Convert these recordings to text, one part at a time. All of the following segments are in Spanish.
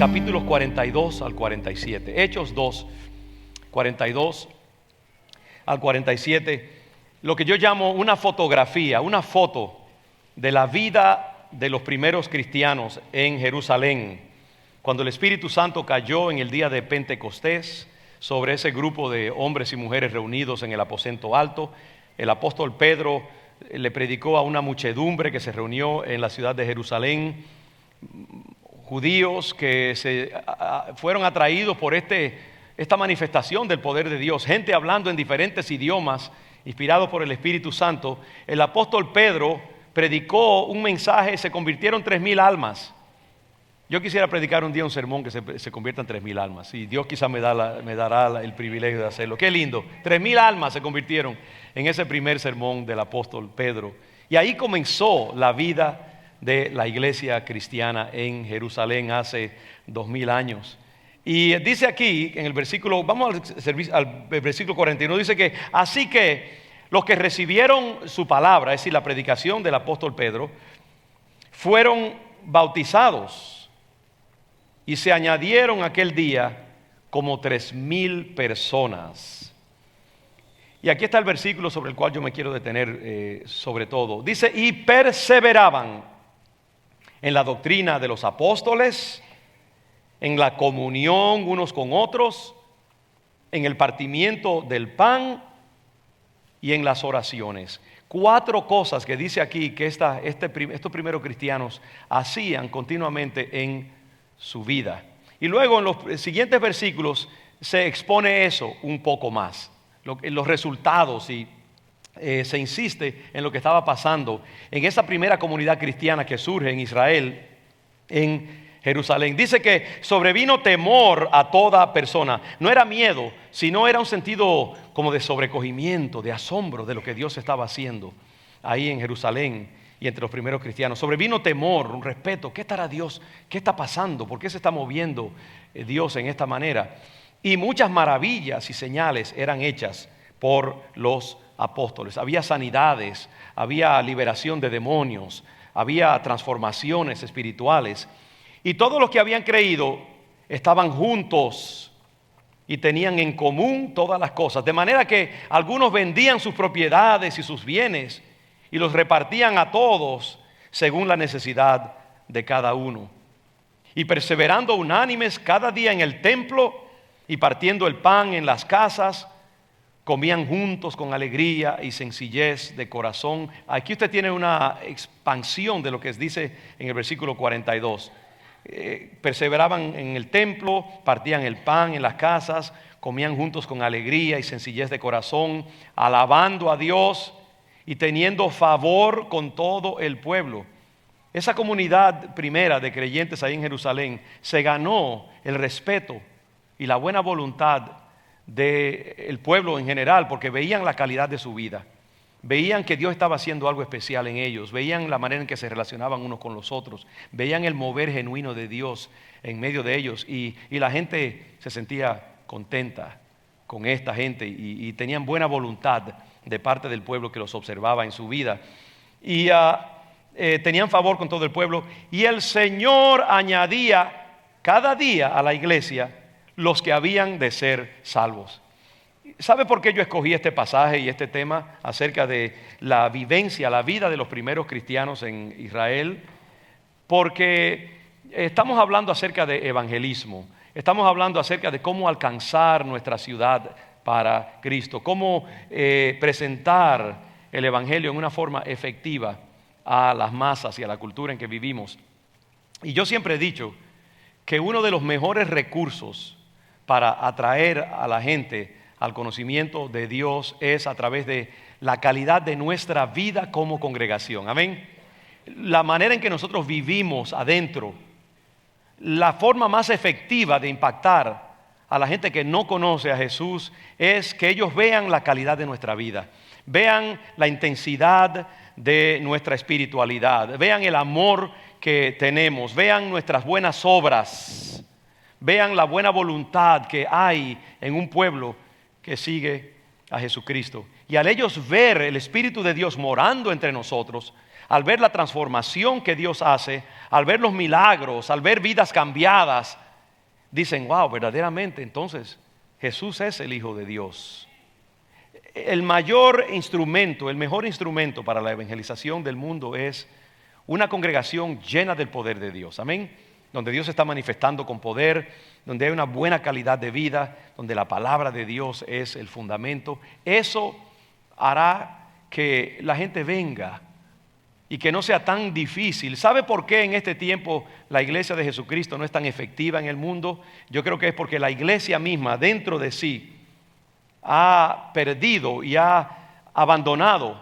capítulos 42 al 47. Hechos 2, 42 al 47. Lo que yo llamo una fotografía, una foto de la vida de los primeros cristianos en Jerusalén, cuando el Espíritu Santo cayó en el día de Pentecostés sobre ese grupo de hombres y mujeres reunidos en el aposento alto. El apóstol Pedro le predicó a una muchedumbre que se reunió en la ciudad de Jerusalén, judíos que fueron atraídos por esta manifestación del poder de Dios, gente hablando en diferentes idiomas, inspirados por el Espíritu Santo. El apóstol Pedro predicó un mensaje, se convirtieron 3,000 almas. Yo quisiera predicar un día un sermón que se conviertan 3,000 almas, y Dios quizá me dará el privilegio de hacerlo. Qué lindo, 3,000 almas se convirtieron en ese primer sermón del apóstol Pedro. Y ahí comenzó la vida de la iglesia cristiana en Jerusalén hace 2,000 años. Y dice aquí en el versículo, vamos al versículo 41, dice que así que los que recibieron su palabra, es decir, la predicación del apóstol Pedro, fueron bautizados y se añadieron aquel día como 3,000 personas. Y aquí está el versículo sobre el cual yo me quiero detener sobre todo. Dice, y perseveraban en la doctrina de los apóstoles, en la comunión unos con otros, en el partimiento del pan y en las oraciones. 4 cosas que dice aquí que estos primeros cristianos hacían continuamente en su vida. Y luego en los siguientes versículos se expone eso un poco más, los resultados, y se insiste en lo que estaba pasando en esa primera comunidad cristiana que surge en Israel, en Jerusalén. Dice que sobrevino temor a toda persona. No era miedo, sino era un sentido como de sobrecogimiento, de asombro de lo que Dios estaba haciendo ahí en Jerusalén y entre los primeros cristianos. Sobrevino temor, un respeto. ¿Qué estará Dios? ¿Qué está pasando? ¿Por qué se está moviendo Dios en esta manera? Y muchas maravillas y señales eran hechas por los apóstoles. Había sanidades, había liberación de demonios, había transformaciones espirituales, y todos los que habían creído estaban juntos y tenían en común todas las cosas, de manera que algunos vendían sus propiedades y sus bienes y los repartían a todos según la necesidad de cada uno, y perseverando unánimes cada día en el templo y partiendo el pan en las casas, comían juntos con alegría y sencillez de corazón. Aquí usted tiene una expansión de lo que dice en el versículo 42. Perseveraban en el templo, partían el pan en las casas, comían juntos con alegría y sencillez de corazón, alabando a Dios y teniendo favor con todo el pueblo. Esa comunidad primera de creyentes ahí en Jerusalén se ganó el respeto y la buena voluntad del pueblo en general, porque veían la calidad de su vida, veían que Dios estaba haciendo algo especial en ellos, veían la manera en que se relacionaban unos con los otros, veían el mover genuino de Dios en medio de ellos, y la gente se sentía contenta con esta gente, y tenían buena voluntad de parte del pueblo que los observaba en su vida, y tenían favor con todo el pueblo, y el Señor añadía cada día a la iglesia los que habían de ser salvos. ¿Sabe por qué yo escogí este pasaje y este tema acerca de la vivencia, la vida de los primeros cristianos en Israel? Porque estamos hablando acerca de evangelismo, estamos hablando acerca de cómo alcanzar nuestra ciudad para Cristo, cómo presentar el evangelio en una forma efectiva a las masas y a la cultura en que vivimos. Y yo siempre he dicho que uno de los mejores recursos para atraer a la gente al conocimiento de Dios es a través de la calidad de nuestra vida como congregación. Amén. La manera en que nosotros vivimos adentro, la forma más efectiva de impactar a la gente que no conoce a Jesús es que ellos vean la calidad de nuestra vida, vean la intensidad de nuestra espiritualidad, vean el amor que tenemos, vean nuestras buenas obras, vean la buena voluntad que hay en un pueblo que sigue a Jesucristo. Y al ellos ver el Espíritu de Dios morando entre nosotros, al ver la transformación que Dios hace, al ver los milagros, al ver vidas cambiadas, dicen, wow, verdaderamente entonces Jesús es el Hijo de Dios. El mayor instrumento, el mejor instrumento para la evangelización del mundo es una congregación llena del poder de Dios. Amén. Donde Dios se está manifestando con poder, donde hay una buena calidad de vida, donde la palabra de Dios es el fundamento. Eso hará que la gente venga y que no sea tan difícil. ¿Sabe por qué en este tiempo la iglesia de Jesucristo no es tan efectiva en el mundo? Yo creo que es porque la iglesia misma dentro de sí ha perdido y ha abandonado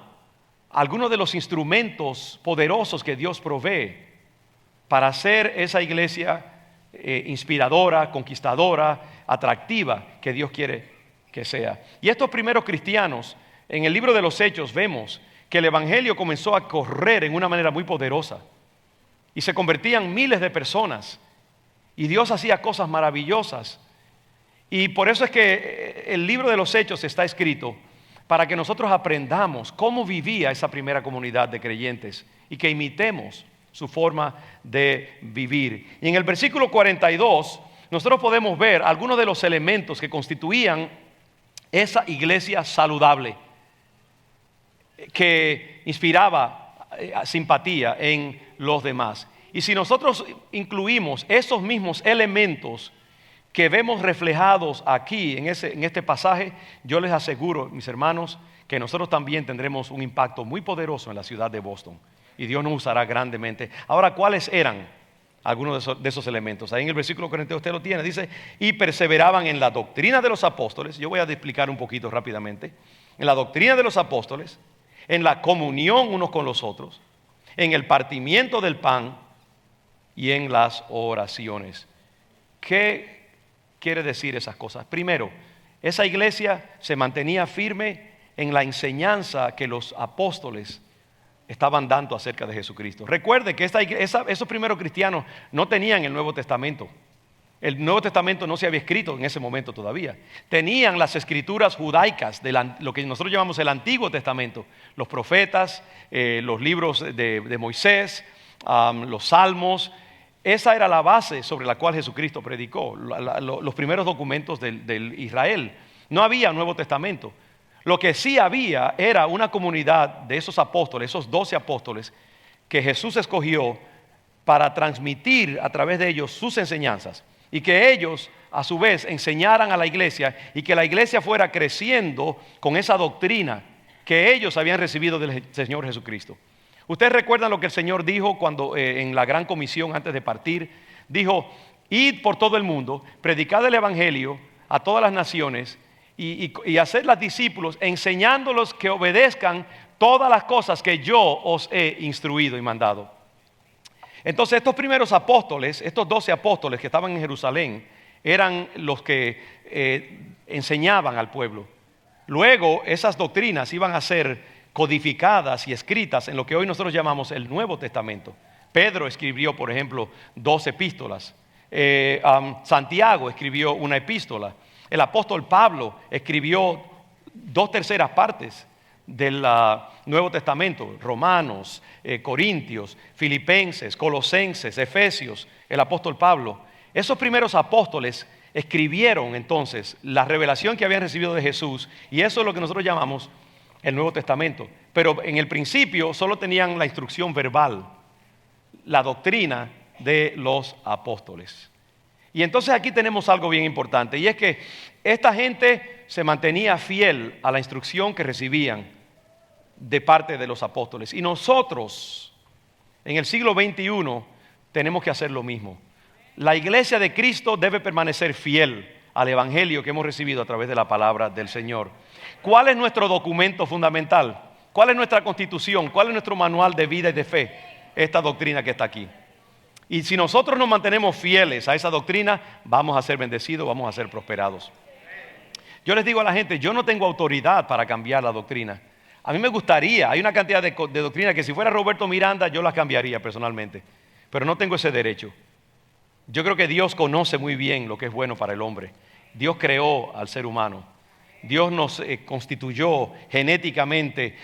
algunos de los instrumentos poderosos que Dios provee para hacer esa iglesia inspiradora, conquistadora, atractiva que Dios quiere que sea. Y estos primeros cristianos, en el libro de los Hechos vemos que el evangelio comenzó a correr en una manera muy poderosa y se convertían miles de personas y Dios hacía cosas maravillosas. Y por eso es que el libro de los Hechos está escrito para que nosotros aprendamos cómo vivía esa primera comunidad de creyentes y que imitemos su forma de vivir. Y en el versículo 42 nosotros podemos ver algunos de los elementos que constituían esa iglesia saludable, que inspiraba simpatía en los demás. Y si nosotros incluimos esos mismos elementos que vemos reflejados aquí en este pasaje, yo les aseguro, mis hermanos, que nosotros también tendremos un impacto muy poderoso en la ciudad de Boston. Y Dios nos usará grandemente. Ahora, ¿cuáles eran algunos de esos elementos? Ahí en el versículo 42 usted lo tiene. Dice, y perseveraban en la doctrina de los apóstoles. Yo voy a explicar un poquito rápidamente. En la doctrina de los apóstoles, en la comunión unos con los otros, en el partimiento del pan y en las oraciones. ¿Qué quiere decir esas cosas? Primero, esa iglesia se mantenía firme en la enseñanza que los apóstoles estaban dando acerca de Jesucristo. Recuerde que esos primeros cristianos no tenían el Nuevo Testamento. El Nuevo Testamento no se había escrito en ese momento todavía. Tenían las escrituras judaicas, de lo que nosotros llamamos el Antiguo Testamento. Los profetas, los libros de Moisés, los salmos. Esa era la base sobre la cual Jesucristo predicó. Los primeros documentos del Israel. No había Nuevo Testamento. Lo que sí había era una comunidad de esos apóstoles, esos 12 apóstoles, que Jesús escogió para transmitir a través de ellos sus enseñanzas y que ellos a su vez enseñaran a la iglesia y que la iglesia fuera creciendo con esa doctrina que ellos habían recibido del Señor Jesucristo. Ustedes recuerdan lo que el Señor dijo cuando en la gran comisión antes de partir, dijo, id por todo el mundo, predicad el evangelio a todas las naciones y hacerlas discípulos, enseñándolos que obedezcan todas las cosas que yo os he instruido y mandado. Entonces estos primeros apóstoles, estos 12 apóstoles que estaban en Jerusalén, eran los que enseñaban al pueblo. Luego esas doctrinas iban a ser codificadas y escritas en lo que hoy nosotros llamamos el Nuevo Testamento. Pedro escribió, por ejemplo, 2 epístolas. Santiago escribió una epístola. El apóstol Pablo escribió 2/3 partes del Nuevo Testamento, Romanos, Corintios, Filipenses, Colosenses, Efesios, el apóstol Pablo. Esos primeros apóstoles escribieron entonces la revelación que habían recibido de Jesús y eso es lo que nosotros llamamos el Nuevo Testamento. Pero en el principio solo tenían la instrucción verbal, la doctrina de los apóstoles. Y entonces aquí tenemos algo bien importante y es que esta gente se mantenía fiel a la instrucción que recibían de parte de los apóstoles. Y nosotros en el siglo XXI tenemos que hacer lo mismo. La iglesia de Cristo debe permanecer fiel al evangelio que hemos recibido a través de la palabra del Señor. ¿Cuál es nuestro documento fundamental? ¿Cuál es nuestra constitución? ¿Cuál es nuestro manual de vida y de fe? Esta doctrina que está aquí. Y si nosotros nos mantenemos fieles a esa doctrina, vamos a ser bendecidos, vamos a ser prosperados. Yo les digo a la gente, yo no tengo autoridad para cambiar la doctrina. A mí me gustaría, hay una cantidad de doctrinas que si fuera Roberto Miranda yo las cambiaría personalmente, pero no tengo ese derecho. Yo creo que Dios conoce muy bien lo que es bueno para el hombre. Dios creó al ser humano. Dios nos constituyó genéticamente,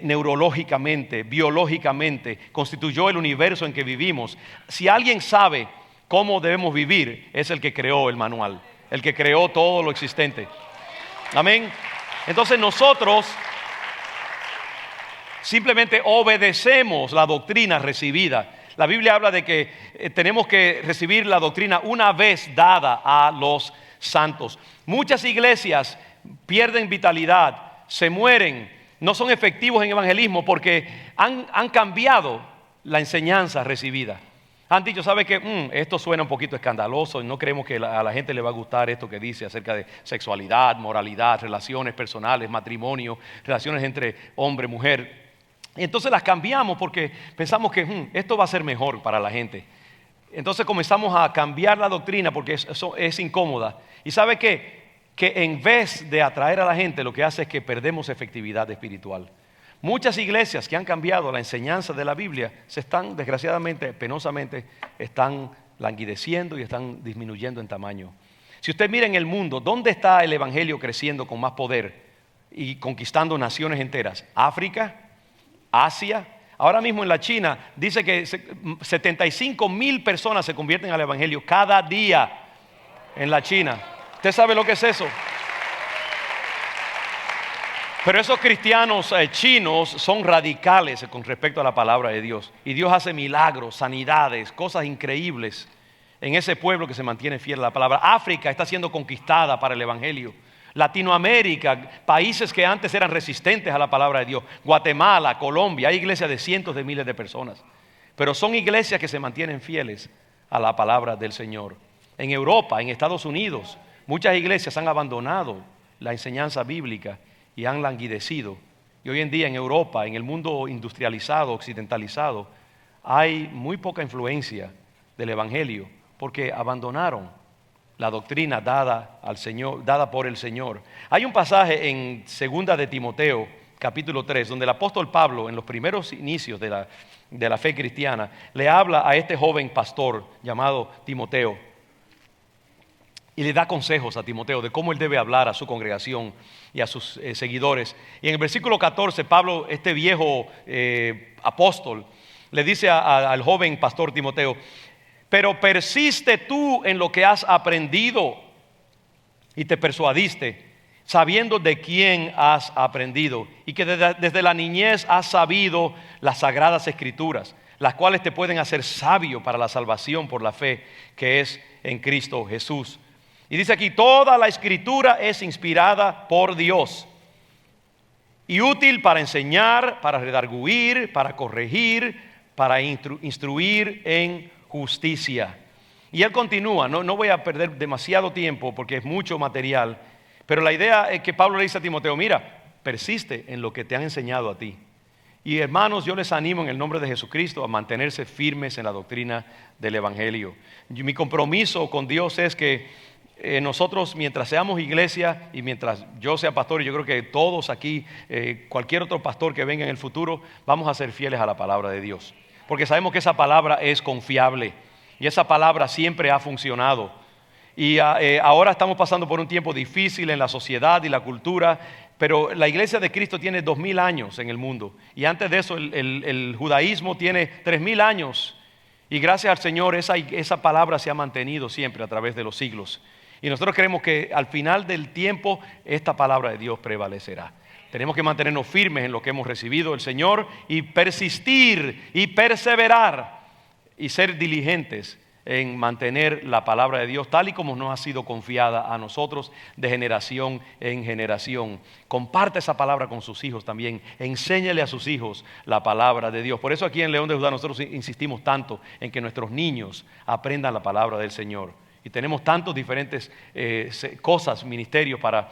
neurológicamente, biológicamente, constituyó el universo en que vivimos. Si alguien sabe cómo debemos vivir es el que creó el manual, el que creó todo lo existente. Amén. Entonces nosotros simplemente obedecemos la doctrina recibida. La Biblia habla de que tenemos que recibir la doctrina una vez dada a los santos. Muchas iglesias pierden vitalidad, se mueren, no son efectivos en evangelismo porque han cambiado la enseñanza recibida. Han dicho, ¿sabe qué? Esto suena un poquito escandaloso y no creemos que a la gente le va a gustar esto que dice acerca de sexualidad, moralidad, relaciones personales, matrimonio, relaciones entre hombre y mujer. Y entonces las cambiamos porque pensamos que esto va a ser mejor para la gente. Entonces comenzamos a cambiar la doctrina porque eso es incómoda. ¿Y sabe qué? Que en vez de atraer a la gente, lo que hace es que perdemos efectividad espiritual. Muchas iglesias que han cambiado la enseñanza de la Biblia se están, desgraciadamente, penosamente, están languideciendo y están disminuyendo en tamaño. Si usted mira en el mundo, ¿dónde está el evangelio creciendo con más poder y conquistando naciones enteras? África, Asia. Ahora mismo en la China dice que 75,000 personas se convierten al evangelio cada día en la China. ¿Usted sabe lo que es eso? Pero esos cristianos chinos son radicales con respecto a la palabra de Dios. Y Dios hace milagros, sanidades, cosas increíbles en ese pueblo que se mantiene fiel a la palabra. África está siendo conquistada para el evangelio. Latinoamérica, países que antes eran resistentes a la palabra de Dios. Guatemala, Colombia, hay iglesias de cientos de miles de personas. Pero son iglesias que se mantienen fieles a la palabra del Señor. En Europa, en Estados Unidos, muchas iglesias han abandonado la enseñanza bíblica y han languidecido. Y hoy en día en Europa, en el mundo industrializado, occidentalizado, hay muy poca influencia del evangelio porque abandonaron la doctrina dada al Señor, dada por el Señor. Hay un pasaje en 2 de Timoteo, capítulo 3, donde el apóstol Pablo, en los primeros inicios de la fe cristiana, le habla a este joven pastor llamado Timoteo y le da consejos a Timoteo de cómo él debe hablar a su congregación y a sus seguidores. Y en el versículo 14, Pablo, este viejo apóstol, le dice al joven pastor Timoteo: pero persiste tú en lo que has aprendido y te persuadiste, sabiendo de quién has aprendido y que desde la niñez has sabido las sagradas escrituras, las cuales te pueden hacer sabio para la salvación por la fe que es en Cristo Jesús. Y dice aquí, toda la escritura es inspirada por Dios y útil para enseñar, para redarguir, para corregir, para instruir en justicia. Y él continúa, no voy a perder demasiado tiempo porque es mucho material, pero la idea es que Pablo le dice a Timoteo: mira, persiste en lo que te han enseñado a ti. Y hermanos, yo les animo en el nombre de Jesucristo a mantenerse firmes en la doctrina del evangelio. Mi compromiso con Dios es que nosotros, mientras seamos iglesia y mientras yo sea pastor, y yo creo que todos aquí, cualquier otro pastor que venga en el futuro, vamos a ser fieles a la palabra de Dios. Porque sabemos que esa palabra es confiable y esa palabra siempre ha funcionado. Y ahora estamos pasando por un tiempo difícil en la sociedad y la cultura, pero la iglesia de Cristo tiene 2000 años en el mundo. Y antes de eso el judaísmo tiene 3000 años. Y gracias al Señor esa palabra se ha mantenido siempre a través de los siglos. Y nosotros creemos que al final del tiempo esta palabra de Dios prevalecerá. Tenemos que mantenernos firmes en lo que hemos recibido del Señor y persistir y perseverar y ser diligentes en mantener la palabra de Dios tal y como nos ha sido confiada a nosotros de generación en generación. Comparte esa palabra con sus hijos también. Enséñale a sus hijos la palabra de Dios. Por eso aquí en León de Judá nosotros insistimos tanto en que nuestros niños aprendan la palabra del Señor. Y tenemos tantos diferentes cosas, ministerios para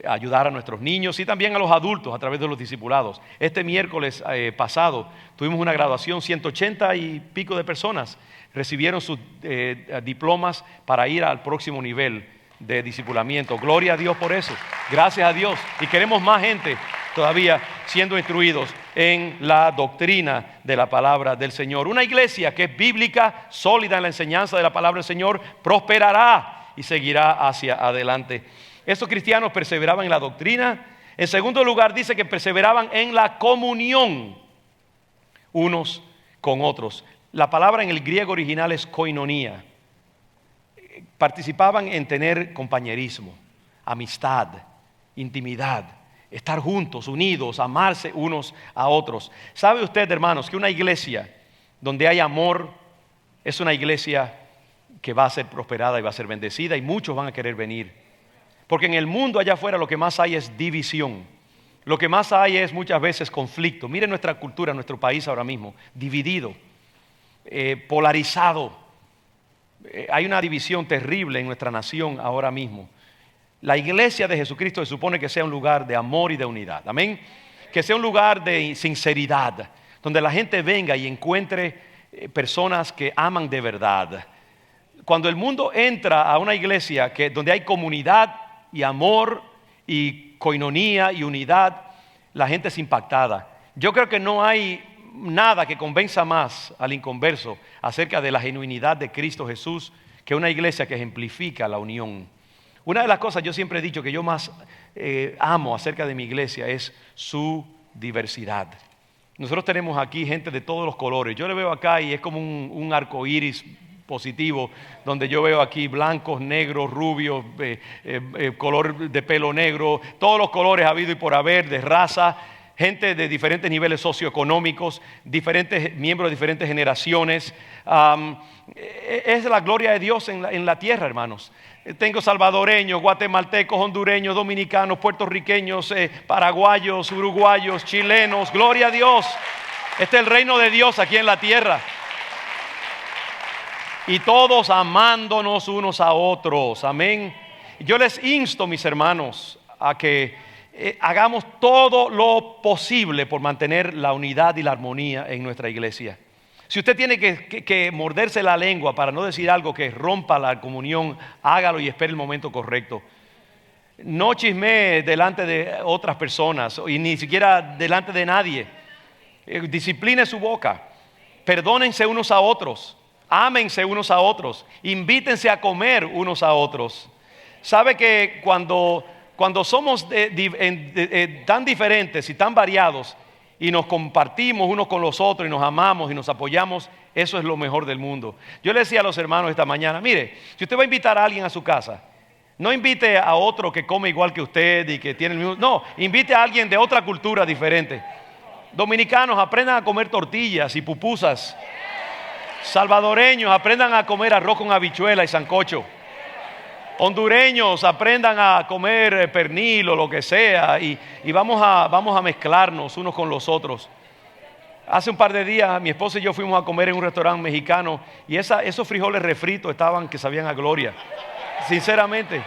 ayudar a nuestros niños y también a los adultos a través de los discipulados. Este miércoles pasado tuvimos una graduación, 180 y pico de personas recibieron sus diplomas para ir al próximo nivel de discipulamiento. Gloria a Dios por eso, gracias a Dios. Y queremos más gente todavía siendo instruidos en la doctrina de la palabra del Señor. Una iglesia que es bíblica, sólida en la enseñanza de la palabra del Señor, prosperará y seguirá hacia adelante. Estos cristianos perseveraban en la doctrina. En segundo lugar dice que perseveraban en la comunión unos con otros. La palabra en el griego original es koinonia. participaban en tener compañerismo, amistad, intimidad, estar juntos, unidos, amarse unos a otros. ¿Sabe usted, hermanos, que una iglesia donde hay amor es una iglesia que va a ser prosperada y va a ser bendecida y muchos van a querer venir? Porque en el mundo allá afuera lo que más hay es división. Lo que más hay es muchas veces conflicto. Miren nuestra cultura, nuestro país ahora mismo, dividido, polarizado. Hay una división terrible en nuestra nación ahora mismo. La iglesia de Jesucristo se supone que sea un lugar de amor y de unidad. Amén. Que sea un lugar de sinceridad, donde la gente venga y encuentre personas que aman de verdad. Cuando el mundo entra a una iglesia donde hay comunidad y amor y coinonía y unidad, la gente es impactada. Yo creo que no hay nada que convenza más al inconverso acerca de la genuinidad de Cristo Jesús que una iglesia que ejemplifica la unión. Una de las cosas yo siempre he dicho que yo más amo acerca de mi iglesia es su diversidad. Nosotros tenemos aquí gente de todos los colores. Yo le veo acá y es como un arco iris positivo, donde yo veo aquí blancos, negros, rubios, color de pelo negro, todos los colores habido y por haber, de raza, gente de diferentes niveles socioeconómicos, diferentes miembros de diferentes generaciones. Es la gloria de Dios en la tierra, hermanos. Tengo salvadoreños, guatemaltecos, hondureños, dominicanos, puertorriqueños, paraguayos, uruguayos, chilenos. Gloria a Dios. Este es el reino de Dios aquí en la tierra. Y todos amándonos unos a otros. Amén. Yo les insto, mis hermanos, a que hagamos todo lo posible por mantener la unidad y la armonía en nuestra iglesia. Si usted tiene que morderse la lengua para no decir algo que rompa la comunión, hágalo y espere el momento correcto. No chismee delante de otras personas y ni siquiera delante de nadie. Discipline su boca. Perdónense unos a otros. Ámense unos a otros. Invítense a comer unos a otros. ¿Sabe que cuando somos tan diferentes y tan variados y nos compartimos unos con los otros y nos amamos y nos apoyamos, eso es lo mejor del mundo? Yo le decía a los hermanos esta mañana, mire, si usted va a invitar a alguien a su casa, no invite a otro que come igual que usted y que tiene el mismo, no, invite a alguien de otra cultura diferente. Dominicanos, aprendan a comer tortillas y pupusas. Salvadoreños, aprendan a comer arroz con habichuela y sancocho. Hondureños, aprendan a comer pernil o lo que sea y vamos a mezclarnos unos con los otros. Hace un par de días mi esposa y yo fuimos a comer en un restaurante mexicano y esos frijoles refritos estaban que sabían a gloria. Sinceramente,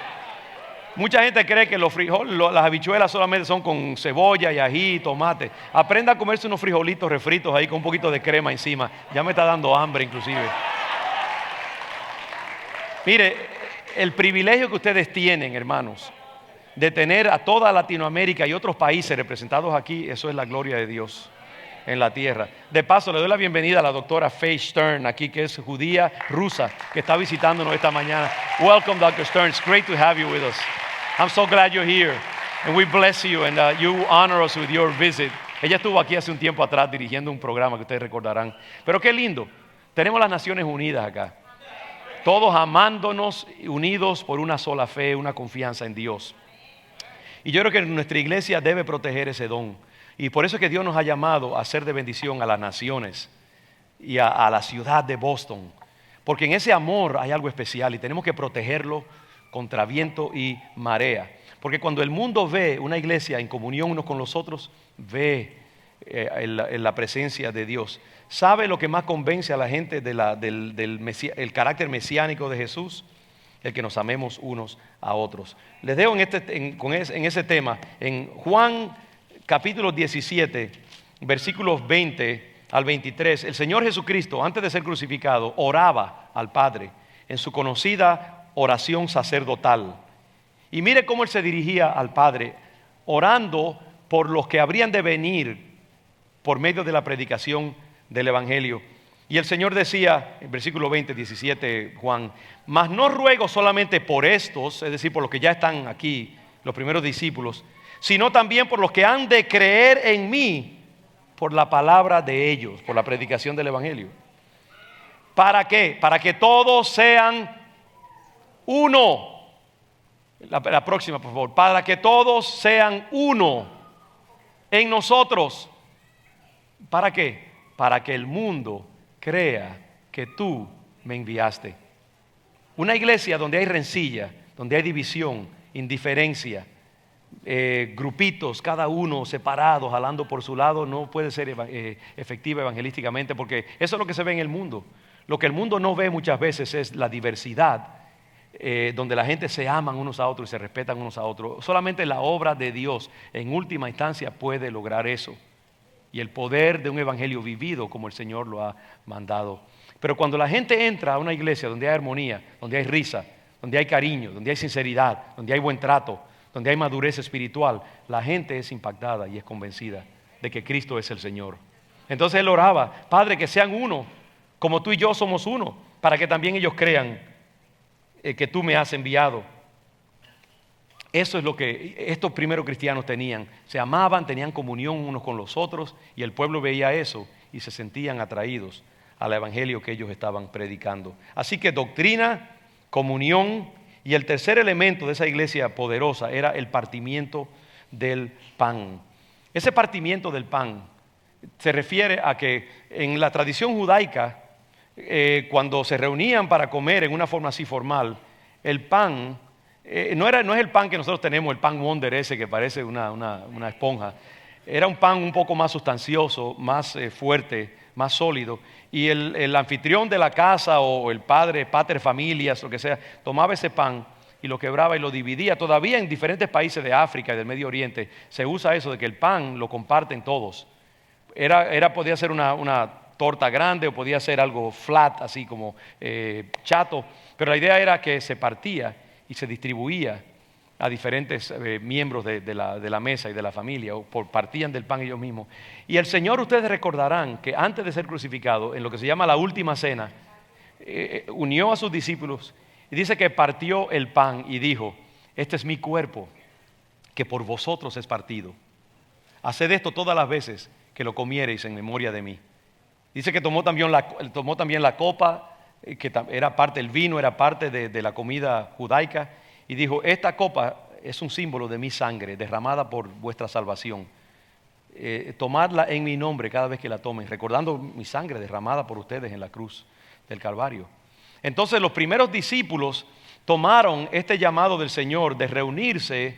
mucha gente cree que los frijoles, las habichuelas solamente son con cebolla y ají y tomate. Aprenda a comerse unos frijolitos refritos ahí con un poquito de crema encima. Ya me está dando hambre inclusive. Mire, el privilegio que ustedes tienen, hermanos, de tener a toda Latinoamérica y otros países representados aquí, eso es la gloria de Dios en la tierra. De paso, le doy la bienvenida a la doctora Faye Stern aquí, que es judía rusa, que está visitándonos esta mañana. Welcome, Dr. Stern. It's great to have you with us. I'm so glad you're here. And we bless you and you honor us with your visit. Ella estuvo aquí hace un tiempo atrás dirigiendo un programa que ustedes recordarán. Pero qué lindo. Tenemos las Naciones Unidas acá. Todos amándonos, unidos por una sola fe, una confianza en Dios. Y yo creo que nuestra iglesia debe proteger ese don. Y por eso es que Dios nos ha llamado a ser de bendición a las naciones y a la ciudad de Boston. Porque en ese amor hay algo especial y tenemos que protegerlo contra viento y marea. Porque cuando el mundo ve una iglesia en comunión unos con los otros, ve la presencia de Dios. ¿Sabe lo que más convence a la gente del carácter mesiánico de Jesús? El que nos amemos unos a otros. Les dejo en ese tema, en Juan capítulo 17, versículos 20 al 23, el Señor Jesucristo, antes de ser crucificado, oraba al Padre en su conocida oración sacerdotal. Y mire cómo Él se dirigía al Padre, orando por los que habrían de venir por medio de la predicación del Evangelio. Y el Señor decía, en versículo 20, 17, Juan, mas no ruego solamente por estos, es decir, por los que ya están aquí, los primeros discípulos, sino también por los que han de creer en mí por la palabra de ellos, por la predicación del Evangelio. ¿Para qué? Para que todos sean uno. La próxima, por favor. Para que todos sean uno en nosotros. ¿Para qué? Para que el mundo crea que tú me enviaste. Una iglesia donde hay rencilla, donde hay división, indiferencia, grupitos, cada uno separado, jalando por su lado, no puede ser efectiva evangelísticamente, porque eso es lo que se ve en el mundo. Lo que el mundo no ve muchas veces es la diversidad, donde la gente se aman unos a otros y se respetan unos a otros. Solamente la obra de Dios en última instancia puede lograr eso, y el poder de un evangelio vivido como el Señor lo ha mandado. Pero cuando la gente entra a una iglesia donde hay armonía, donde hay risa, donde hay cariño, donde hay sinceridad, donde hay buen trato, donde hay madurez espiritual, la gente es impactada y es convencida de que Cristo es el Señor. Entonces él oraba: Padre, que sean uno, como tú y yo somos uno, para que también ellos crean que tú me has enviado. Eso es lo que estos primeros cristianos tenían. Se amaban, tenían comunión unos con los otros, y el pueblo veía eso y se sentían atraídos al evangelio que ellos estaban predicando. Así que doctrina, comunión, y el tercer elemento de esa iglesia poderosa era el partimiento del pan. Ese partimiento del pan se refiere a que en la tradición judaica, cuando se reunían para comer en una forma así formal, el pan no es el pan que nosotros tenemos, el pan Wonder ese que parece una esponja. Era un pan un poco más sustancioso, más fuerte, más sólido. Y el anfitrión de la casa o el pater familias, lo que sea, tomaba ese pan y lo quebraba y lo dividía. Todavía en diferentes países de África y del Medio Oriente se usa eso de que el pan lo comparten todos. Podía ser una torta grande o podía ser algo flat, así como chato, pero la idea era que se partía y se distribuía a diferentes miembros de la mesa y de la familia, o partían del pan ellos mismos. Y el Señor, ustedes recordarán que antes de ser crucificado, en lo que se llama la última cena, unió a sus discípulos y dice que partió el pan y dijo: este es mi cuerpo, que por vosotros es partido. Haced esto todas las veces que lo comiereis en memoria de mí. Dice que tomó también la copa, que era parte del vino, era parte de la comida judaica, y dijo: esta copa es un símbolo de mi sangre derramada por vuestra salvación. Tomadla en mi nombre cada vez que la tomen, recordando mi sangre derramada por ustedes en la cruz del Calvario. Entonces los primeros discípulos tomaron este llamado del Señor de reunirse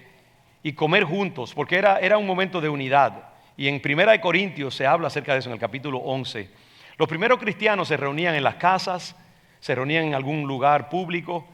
y comer juntos, porque era un momento de unidad. Y en 1 Corintios se habla acerca de eso en el capítulo 11. Los primeros cristianos se reunían en las casas, se reunían en algún lugar público,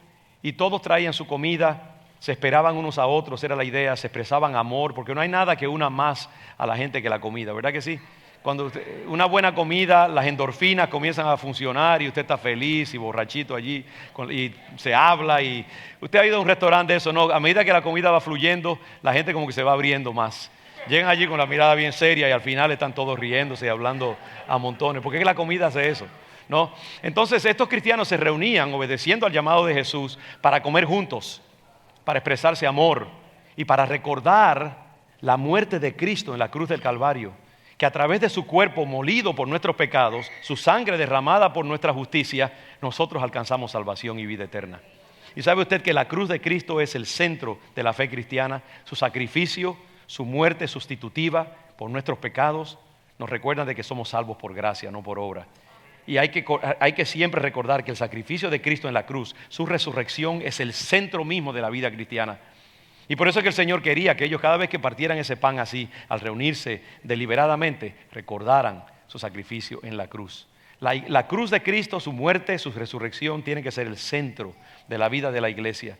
y todos traían su comida, se esperaban unos a otros, era la idea, se expresaban amor, porque no hay nada que una más a la gente que la comida, ¿verdad que sí? Cuando una buena comida, las endorfinas comienzan a funcionar y usted está feliz y borrachito allí y se habla. Y usted ha ido a un restaurante de eso, ¿no? A medida que la comida va fluyendo, la gente como que se va abriendo más. Llegan allí con la mirada bien seria y al final están todos riéndose y hablando a montones, porque es que la comida hace eso, ¿no? Entonces estos cristianos se reunían obedeciendo al llamado de Jesús para comer juntos, para expresarse amor y para recordar la muerte de Cristo en la cruz del Calvario, que a través de su cuerpo molido por nuestros pecados, su sangre derramada por nuestra justicia, nosotros alcanzamos salvación y vida eterna. Y sabe usted que la cruz de Cristo es el centro de la fe cristiana. Su sacrificio, su muerte sustitutiva por nuestros pecados, nos recuerdan de que somos salvos por gracia, no por obra. Y hay que siempre recordar que el sacrificio de Cristo en la cruz, su resurrección, es el centro mismo de la vida cristiana. Y por eso es que el Señor quería que ellos, cada vez que partieran ese pan así, al reunirse deliberadamente, recordaran su sacrificio en la cruz. La cruz de Cristo, su muerte, su resurrección, tiene que ser el centro de la vida de la iglesia.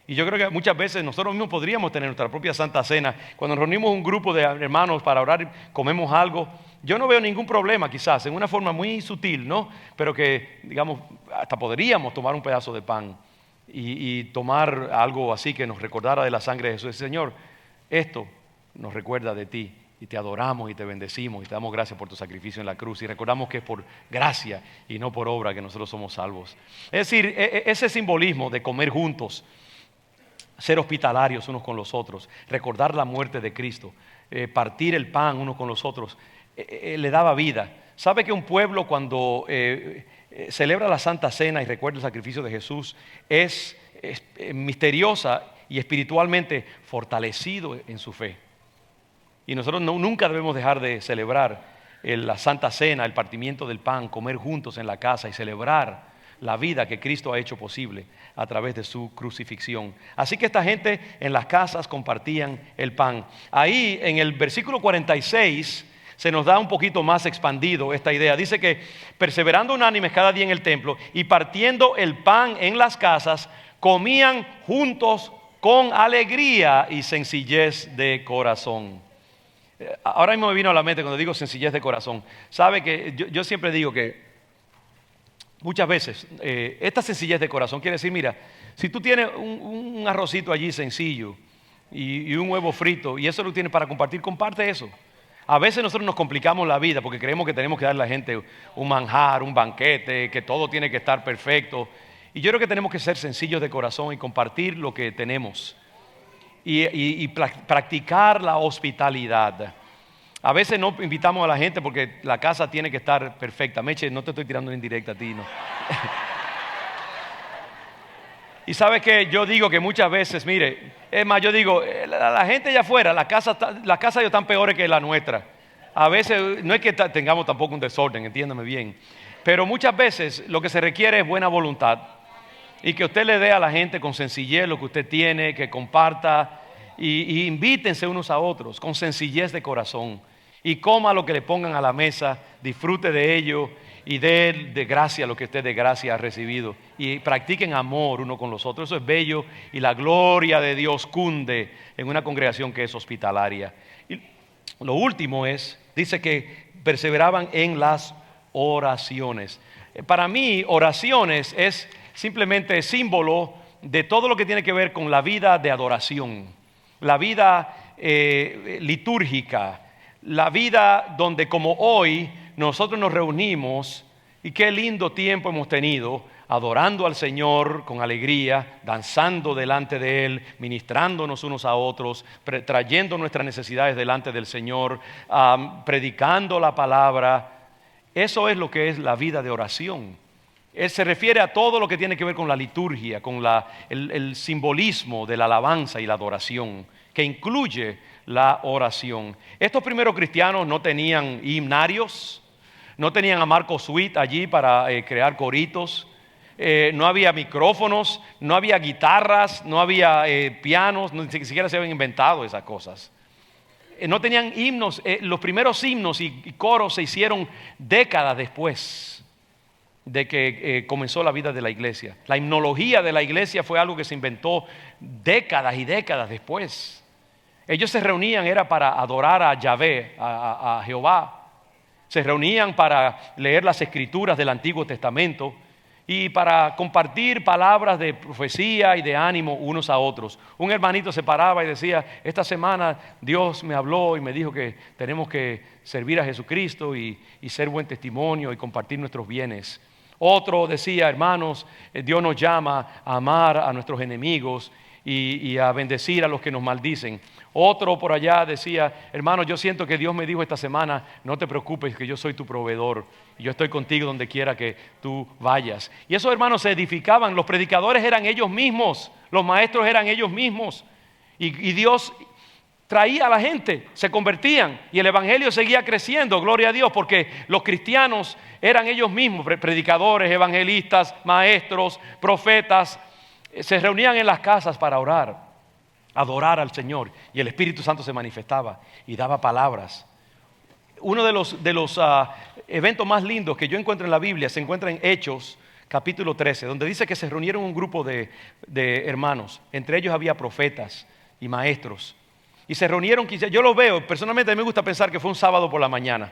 Y yo creo que muchas veces nosotros mismos podríamos tener nuestra propia Santa Cena. Cuando nos reunimos un grupo de hermanos para orar, comemos algo. Yo no veo ningún problema, quizás, en una forma muy sutil, ¿no? Pero que, digamos, hasta podríamos tomar un pedazo de pan y tomar algo así que nos recordara de la sangre de Jesús. Señor, esto nos recuerda de ti, y te adoramos y te bendecimos y te damos gracias por tu sacrificio en la cruz, y recordamos que es por gracia y no por obra que nosotros somos salvos. Es decir, ese simbolismo de comer juntos, ser hospitalarios unos con los otros, recordar la muerte de Cristo, partir el pan unos con los otros, le daba vida. ¿Sabe que un pueblo cuando celebra la Santa Cena y recuerda el sacrificio de Jesús es misteriosa y espiritualmente fortalecido en su fe. Y nosotros nunca debemos dejar de celebrar la Santa Cena, el partimiento del pan, comer juntos en la casa y celebrar la vida que Cristo ha hecho posible a través de su crucifixión. Así que esta gente en las casas compartían el pan. Ahí en el versículo 46 se nos da un poquito más expandido esta idea. Dice que perseverando unánimes cada día en el templo y partiendo el pan en las casas, comían juntos con alegría y sencillez de corazón. Ahora mismo me vino a la mente cuando digo sencillez de corazón. Sabe que yo siempre digo que muchas veces esta sencillez de corazón quiere decir, mira, si tú tienes un arrocito allí sencillo y un huevo frito y eso lo tienes para compartir, comparte eso. A veces nosotros nos complicamos la vida porque creemos que tenemos que darle a la gente un manjar, un banquete, que todo tiene que estar perfecto. Y yo creo que tenemos que ser sencillos de corazón y compartir lo que tenemos. Y practicar la hospitalidad. A veces no invitamos a la gente porque la casa tiene que estar perfecta. Meche, no te estoy tirando en indirecta a ti, ¿no? Y sabes que yo digo que muchas veces, mire, es más, yo digo, la gente allá afuera, las casas de ellos están peores que la nuestra. A veces, no es que tengamos tampoco un desorden, entiéndame bien. Pero muchas veces lo que se requiere es buena voluntad. Y que usted le dé a la gente con sencillez lo que usted tiene, que comparta y invítense unos a otros con sencillez de corazón. Y coma lo que le pongan a la mesa, disfrute de ello y dé de gracia lo que usted de gracia ha recibido. Y practiquen amor uno con los otros. Eso es bello y la gloria de Dios cunde en una congregación que es hospitalaria. Y lo último dice que perseveraban en las oraciones. Para mí, oraciones es simplemente símbolo de todo lo que tiene que ver con la vida de adoración, la vida litúrgica, la vida donde como hoy nosotros nos reunimos y qué lindo tiempo hemos tenido adorando al Señor con alegría, danzando delante de Él, ministrándonos unos a otros, trayendo nuestras necesidades delante del Señor, predicando la palabra. Eso es lo que es la vida de oración. Se refiere a todo lo que tiene que ver con la liturgia, con el simbolismo de la alabanza y la adoración, que incluye la oración. Estos primeros cristianos no tenían himnarios, no tenían a Marco Sweet allí para crear coritos, no había micrófonos, no había guitarras, no había pianos, ni siquiera se habían inventado esas cosas. No tenían himnos, los primeros himnos y coros se hicieron décadas después de que comenzó la vida de la iglesia. La himnología de la iglesia fue algo que se inventó décadas y décadas después. Ellos se reunían era para adorar a Yahvé, a Jehová. Se reunían para leer las escrituras del Antiguo Testamento y para compartir palabras de profecía y de ánimo unos a otros. Un hermanito se paraba y decía, esta semana Dios me habló y me dijo que tenemos que servir a Jesucristo y ser buen testimonio y compartir nuestros bienes. Otro decía, hermanos, Dios nos llama a amar a nuestros enemigos y a bendecir a los que nos maldicen. Otro por allá decía, hermanos, yo siento que Dios me dijo esta semana, no te preocupes que yo soy tu proveedor y yo estoy contigo donde quiera que tú vayas. Y esos hermanos se edificaban, los predicadores eran ellos mismos, los maestros eran ellos mismos y Dios traía a la gente, se convertían y el evangelio seguía creciendo, gloria a Dios, porque los cristianos eran ellos mismos, predicadores, evangelistas, maestros, profetas, se reunían en las casas para orar, adorar al Señor y el Espíritu Santo se manifestaba y daba palabras. Uno de los eventos más lindos que yo encuentro en la Biblia se encuentra en Hechos capítulo 13, donde dice que se reunieron un grupo de hermanos, entre ellos había profetas y maestros. Y se reunieron, yo lo veo, personalmente a mí me gusta pensar que fue un sábado por la mañana.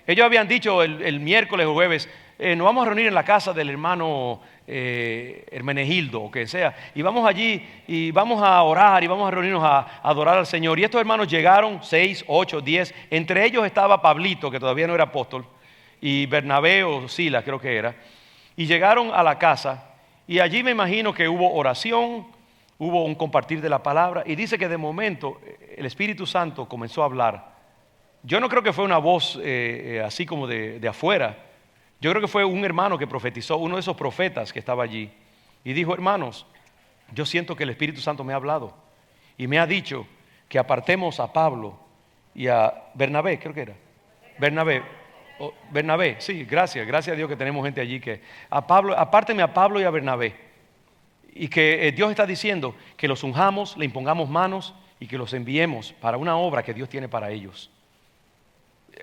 Ellos habían dicho el miércoles o jueves, nos vamos a reunir en la casa del hermano Hermenegildo o que sea. Y vamos allí y vamos a orar y vamos a reunirnos a adorar al Señor. Y estos hermanos llegaron, 6, 8, 10. Entre ellos estaba Pablito, que todavía no era apóstol, y Bernabé o Silas creo que era. Y llegaron a la casa y allí me imagino que hubo oración, hubo un compartir de la palabra y dice que de momento el Espíritu Santo comenzó a hablar. Yo no creo que fue una voz así como de afuera. Yo creo que fue un hermano que profetizó, uno de esos profetas que estaba allí. Y dijo, hermanos, yo siento que el Espíritu Santo me ha hablado y me ha dicho que apartemos a Pablo y a Bernabé, creo que era. Bernabé, sí, gracias a Dios que tenemos gente allí que apárteme a Pablo y a Bernabé. Y que Dios está diciendo que los unjamos, le impongamos manos y que los enviemos para una obra que Dios tiene para ellos.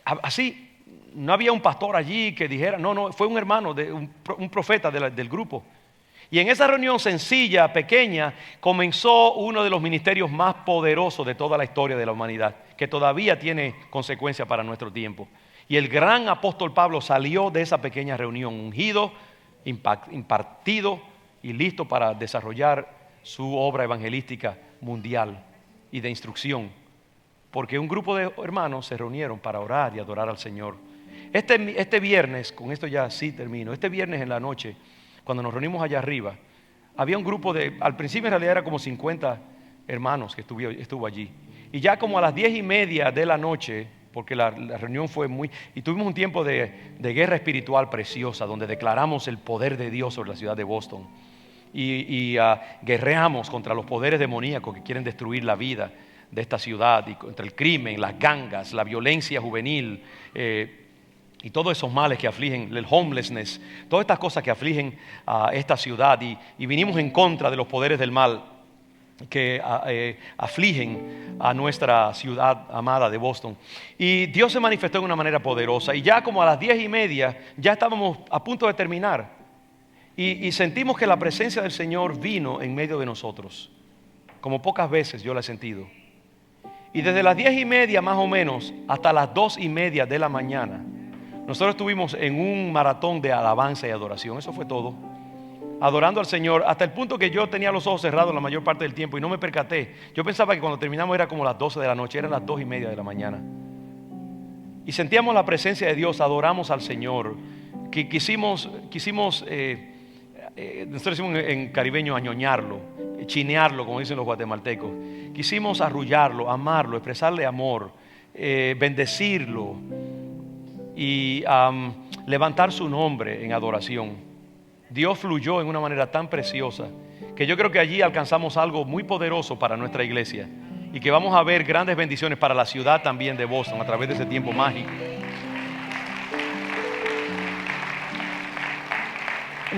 Así, no había un pastor allí que dijera, no, fue un hermano, un profeta del grupo. Y en esa reunión sencilla, pequeña, comenzó uno de los ministerios más poderosos de toda la historia de la humanidad, que todavía tiene consecuencias para nuestro tiempo. Y el gran apóstol Pablo salió de esa pequeña reunión, ungido, impartido y listo para desarrollar su obra evangelística mundial y de instrucción. Porque un grupo de hermanos se reunieron para orar y adorar al Señor. Este viernes, con esto ya sí termino, este viernes en la noche, cuando nos reunimos allá arriba, había un grupo al principio en realidad era como 50 hermanos que estuvo allí. Y ya como a las 10:30 de la noche, porque la reunión fue y tuvimos un tiempo de guerra espiritual preciosa, donde declaramos el poder de Dios sobre la ciudad de Boston. Y guerreamos contra los poderes demoníacos que quieren destruir la vida de esta ciudad, y contra el crimen, las gangas, la violencia juvenil, y todos esos males que afligen, el homelessness, todas estas cosas que afligen a esta ciudad, y vinimos en contra de los poderes del mal que afligen a nuestra ciudad amada de Boston. Y Dios se manifestó de una manera poderosa, y ya como a las 10:30 ya estábamos a punto de terminar, y sentimos que la presencia del Señor vino en medio de nosotros, como pocas veces yo la he sentido. Y desde las 10:30 más o menos hasta las 2:30 de la mañana, nosotros estuvimos en un maratón de alabanza y adoración. Eso fue todo. Adorando al Señor hasta el punto que yo tenía los ojos cerrados la mayor parte del tiempo y no me percaté. Yo pensaba que cuando terminamos era como las 12 de la noche, eran las 2:30 de la mañana. Y sentíamos la presencia de Dios, adoramos al Señor. Que quisimos nosotros decimos en caribeño añoñarlo, chinearlo, como dicen los guatemaltecos. Quisimos arrullarlo, amarlo, expresarle amor, bendecirlo y levantar su nombre en adoración. Dios fluyó en una manera tan preciosa que yo creo que allí alcanzamos algo muy poderoso para nuestra iglesia, y que vamos a ver grandes bendiciones para la ciudad también de Boston a través de ese tiempo mágico.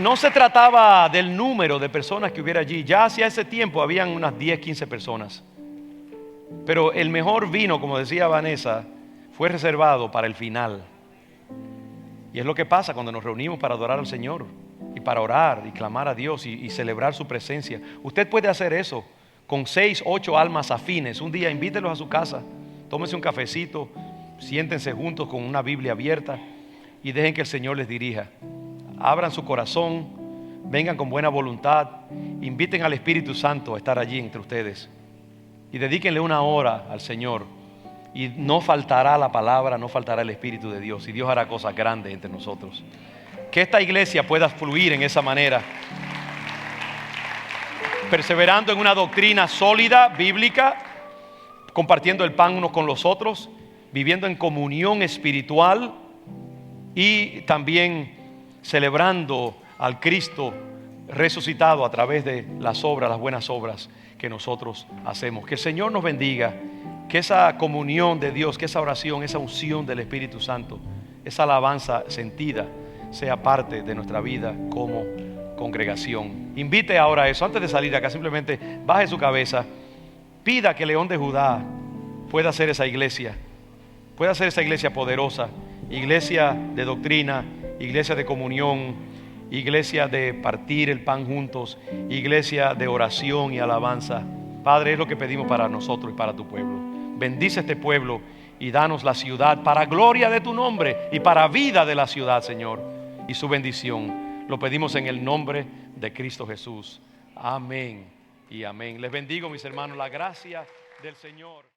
No se trataba del número de personas que hubiera allí. Ya hacia ese tiempo habían unas 10, 15 personas. Pero el mejor vino, como decía Vanessa, fue reservado para el final. Y es lo que pasa cuando nos reunimos para adorar al Señor y para orar y clamar a Dios y celebrar su presencia. Usted puede hacer eso con 6, 8 almas afines. Un día invítelos a su casa, tómense un cafecito, siéntense juntos con una Biblia abierta y dejen que el Señor les dirija. Abran su corazón, vengan con buena voluntad, inviten al Espíritu Santo a estar allí entre ustedes y dedíquenle una hora al Señor, y no faltará la palabra, no faltará el Espíritu de Dios, y Dios hará cosas grandes entre nosotros. Que esta iglesia pueda fluir en esa manera, perseverando en una doctrina sólida, bíblica, compartiendo el pan unos con los otros, viviendo en comunión espiritual y también celebrando al Cristo resucitado a través de las obras, las buenas obras que nosotros hacemos. Que el Señor nos bendiga, que esa comunión de Dios, que esa oración, esa unción del Espíritu Santo, esa alabanza sentida sea parte de nuestra vida como congregación. Invite ahora a eso, antes de salir de acá, simplemente baje su cabeza, pida que León de Judá pueda ser esa iglesia poderosa, iglesia de doctrina, iglesia de comunión, iglesia de partir el pan juntos, iglesia de oración y alabanza. Padre, es lo que pedimos para nosotros y para tu pueblo. Bendice este pueblo y danos la ciudad para gloria de tu nombre y para vida de la ciudad, Señor, y su bendición. Lo pedimos en el nombre de Cristo Jesús. Amén y amén. Les bendigo, mis hermanos, la gracia del Señor.